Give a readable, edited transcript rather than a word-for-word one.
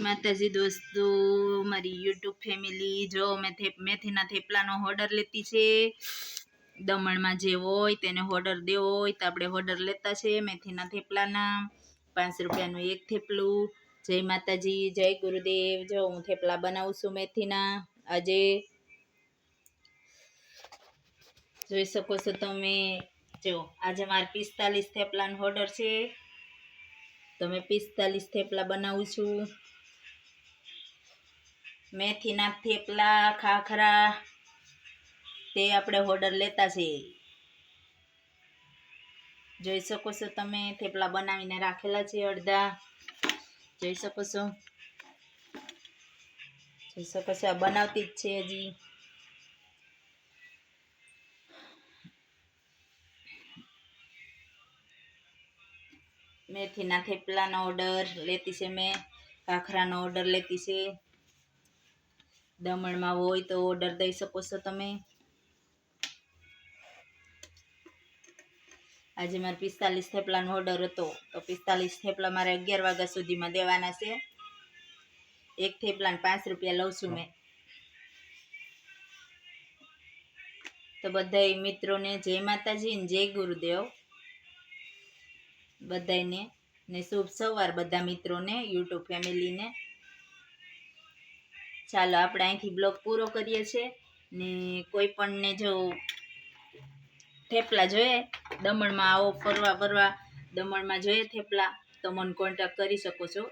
માતાજી દોસ્તો, મારી યુટ્યુબ ફેમિલી, જો મેથીના થેપલાનો ઓર્ડર લેતી છે. દમણમાં જે હોય તેને ઓર્ડર દેવો હોય તો આપણે ઓર્ડર લેતા છે મેથીના થેપલાના. 5 રૂપિયાનું એક થેપલું. જય માતાજી, જય ગુરુદેવ. જો હું થેપલા બનાવું છું મેથીના. આજે જોઈ શકો છો તમે. જો આજે મારે 45 થેપલાનો ઓર્ડર છે. તમે 45 થેપલા બનાવું છું. મેથીના થેપલા, ખાખરા તે આપણે ઓર્ડર લેતા છે. જોઈ શકો છો તમે, થેપલા બનાવીને રાખેલા છે અડધા. જોઈ શકો છો. જોઈ શકો છો, આ બનાવતી જ છે હજી. મેથીના થેપલાનો ઓર્ડર લેતી છે મેં. ખાખરાનો ઓર્ડર લેતી છે. દમણમાં હોય તો ઓર્ડર દઈ શકો છો તમે. આજે મારે 45 થેપલાનો ઓર્ડર હતો તો 45 થેપલા મારે 11 વાગ્યા સુધીમાં દેવાના છે. એક થેપલાને 5 રૂપિયા લઉં છું મેં. તો બધા મિત્રોને જય માતાજી ને જય ગુરુદેવ. બધાને ને શુભ સવાર બધા મિત્રોને, યુટ્યુબ ફેમિલીને. ચાલો આપણે અહીંથી બ્લોગ પૂરો કરીએ છીએ. ને કોઈ પણને જો થેપલા જોઈએ, દમણમાં આવો ફરવા દમણમાં જોઈએ થેપલા તો મને કોન્ટેક્ટ કરી શકો છો.